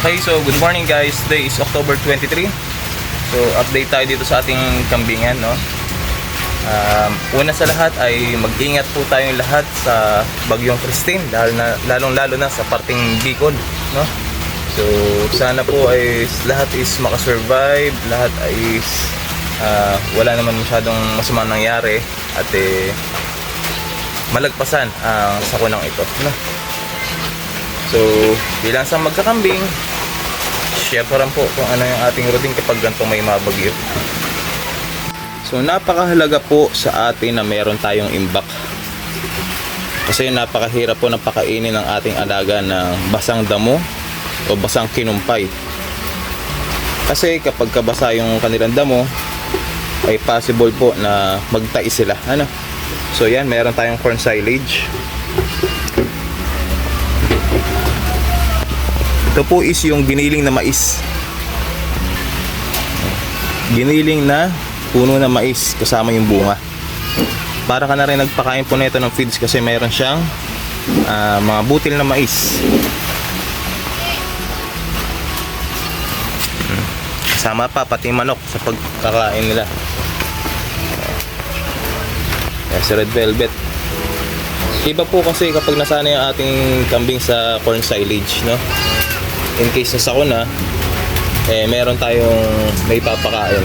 Okay, so good morning guys. Today is October 23. So update tayo dito sa ating kambingan, no? Una sa lahat ay mag-ingat po tayong lahat sa bagyong Christine, lalong-lalo na sa parting Bicol, no? So sana po ay lahat is makasurvive, lahat ay wala naman masyadong masama nangyari at malagpasan ang sakunang ito, no? So bilang sa magkakambing, share ko rin po kung ano yung ating routine kapag ganitong may mabagyo. So napakahalaga po sa atin na meron tayong imbak, kasi napakahirap po napakainin ng ating alaga ng basang damo o basang kinumpay. Kasi kapag kabasa yung kanilang damo ay possible po na magtais sila, ano? So yan, meron tayong corn silage. Ito po is yung giniling na mais. Giniling na puno na mais kasama yung bunga. Para ka na rin nagpakain po nito ng feeds kasi meron siyang mga butil na mais. Kasama pa pati manok sa pagkakain nila. Si red velvet. Iba po kasi kapag nasanay ang ating kambing sa corn silage, no? In case na sakuna, meron tayong may papakain.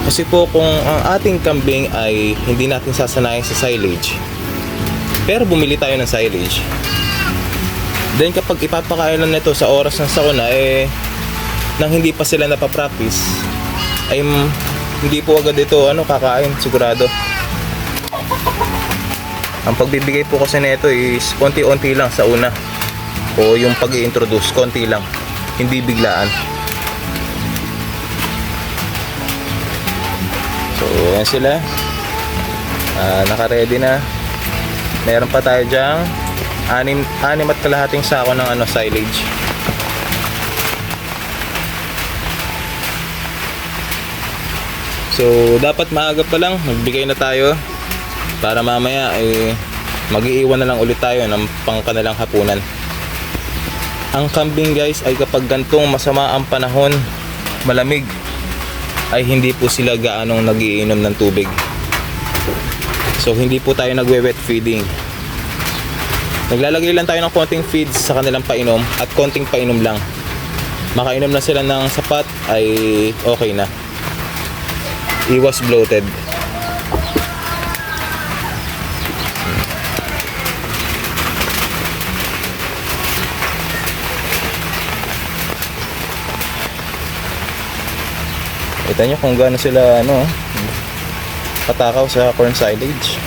Kasi po kung ang ating kambing ay hindi natin sasanayin sa silage, pero bumili tayo ng silage, then kapag ipapakain lang nito sa oras ng sakuna, nang hindi pa sila napapractice, ay hindi po agad ito kakain, sigurado. Ang pagbibigay po kasi nito is konti-unti lang sa una, o yung pag-i-introduce, konti lang, hindi biglaan. So yan sila, naka-ready na. Meron pa tayo dyang 6.5 sako ng silage. So dapat maaga pa lang magbigay na tayo, para mamaya mag-iiwan na lang ulit tayo ng pangkanilang hapunan. Ang kambing guys ay kapag gantong masama ang panahon, malamig, ay hindi po sila gaanong nagiinom ng tubig. So hindi po tayo nagwe-wet feeding. Naglalagay lang tayo ng konting feeds sa kanilang painom at konting painom lang. Makainom na sila ng sapat ay okay na. Iwas bloated. Kita nyo kung gaano sila patakaw sa corn silage.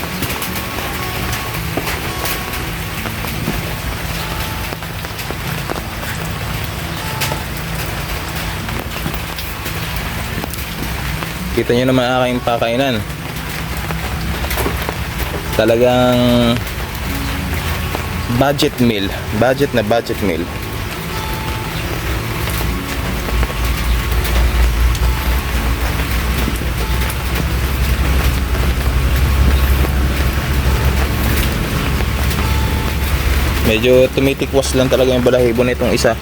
Kita nyo naman ang aking pakainan. Talagang budget meal. Budget na budget meal. Medyo tumitikwas lang talaga yung balahibo nitong isa.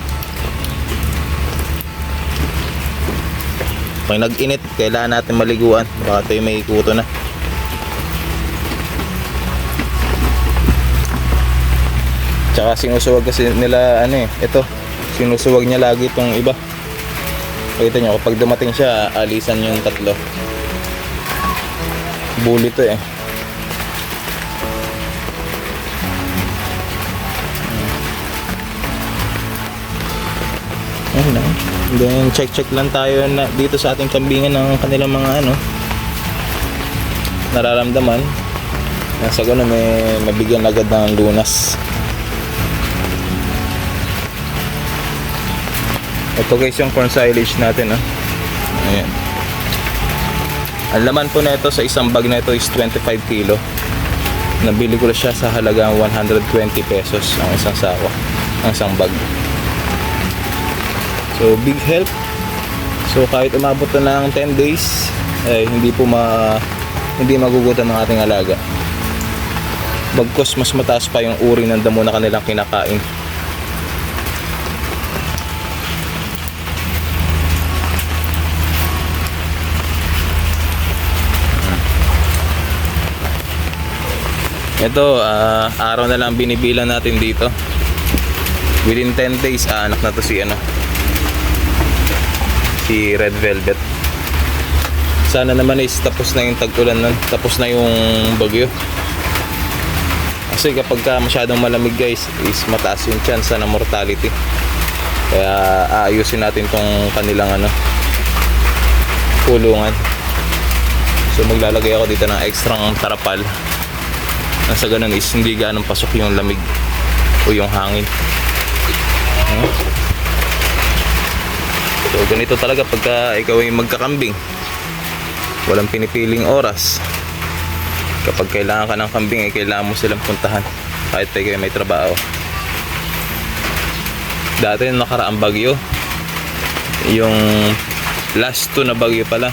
Pag nag-init, kailangan natin maliguan. Baka ito yung may kuto na. Tsaka sinusuwag kasi nila ito. Sinusuwag niya lagi itong iba. Pakita nyo, kapag dumating siya, alisan yung tatlo. Bully to Then check lang tayo na dito sa ating kambingan ng kanilang mga nararamdaman. Nasa gano'n may mabigyan agad ng lunas. Ito guys yung corn silage natin. Ayan. Ang laman po na ito sa isang bag na ito is 25 kilo. Nabili ko siya sa halagang 120 pesos ang isang sako, ang isang bag. So big help. So kahit umabot na ng 10 days hindi magugutan ng ating alaga. Bagkos mas mataas pa yung uri ng damo na kanilang kinakain. Ito, araw na lang binibilang natin dito. Within 10 days, anak na to si Red Velvet. Sana naman is tapos na yung tag-ulan nun, tapos na yung bagyo. Kasi kapag masyadong malamig guys, is mataas yung chance na mortality. Kaya aayusin natin tong kanilang kulungan. So maglalagay ako dito ng extrang tarapal. Nasa ganun is hindi ganong pasok yung lamig o yung hangin. So ganito talaga pagka ikaw ay magkakambing. Walang pinipiling oras. Kapag kailangan ka ng kambing ay kailangan mo silang puntahan kahit kayo may trabaho. Dati nung nakaraang bagyo, yung last 2 na bagyo pala,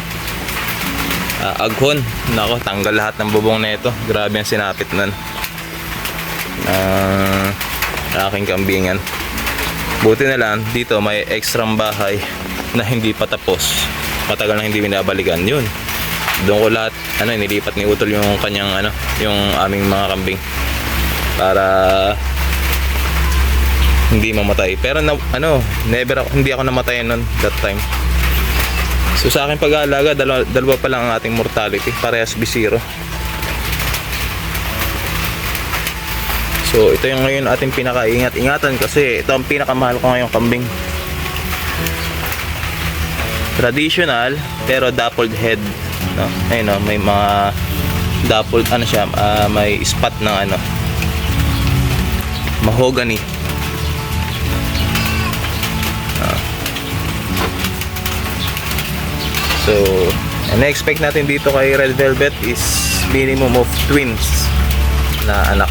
Aghon, nako, tanggal lahat ng bubong na ito. Grabe ang sinapit nun aking kambingan. Buti na lang dito may extrang bahay na hindi pa tapos, matagal na hindi binabalikan. Yun, doon ko lahat nilipat ni Utol yung kanyang yung aming mga kambing para hindi mamatay. Pero never hindi ako namatayan nun that time. So sa akin pag-aalaga, dalawa pa lang ang ating mortality, parehas B0. So ito yung ngayon ating pinaka-ingat-ingatan kasi ito ang pinakamahal ko ngayong kambing. Traditional pero dappled head, no? Ayun, may mga dappled siya, may spot ng mahogany. So, ang na-expect natin dito kay Red Velvet is minimum of twins na anak.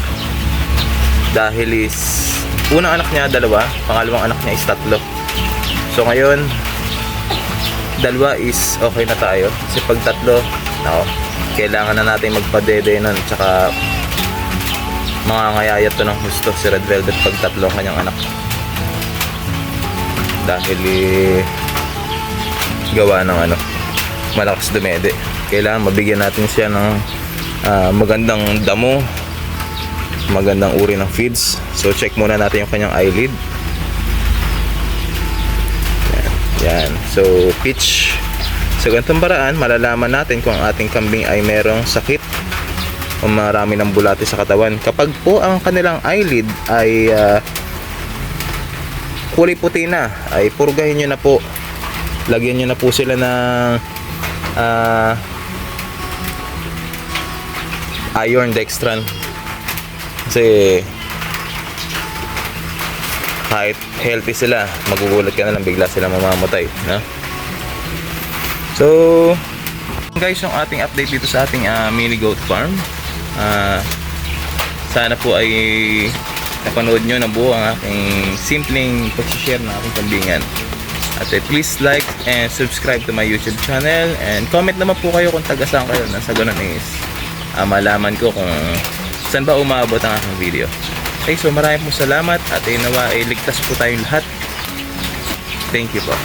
Dahil is unang anak niya 2, pangalawang anak niya is 3. So ngayon, 2 is okay na tayo. Kasi pag 3, kailangan na natin magpadede nun. Tsaka mga ngayayat to ng gusto si Red Velvet pag 3 kanyang anak. Dahil gawa ng malakas dumede. Kailangan mabigyan natin siya ng magandang damo, magandang uri ng feeds. So check muna natin yung kanyang eyelid. Yan. So pitch. Sa ganitong paraan malalaman natin kung ang ating kambing ay merong sakit o marami ng bulate sa katawan. Kapag po ang kanilang eyelid ay kulay puti na, ay purgahin nyo na po. Lagyan nyo na po sila ng iron dextran. Kasi kahit healthy sila, magugulat ka na lang bigla sila mamamatay, no? So guys, yung ating update dito sa ating mini goat farm. Sana po ay napanood nyo na buo ang aking simpleng pag-share ng aking kambingan. At please like and subscribe to my YouTube channel, and comment naman po kayo kung taga saan kayo. Nasa ganun is malaman ko kung saan ba umabot ang aking video. Okay, so maraming po salamat at nawa ay ligtas po tayong lahat. Thank you po.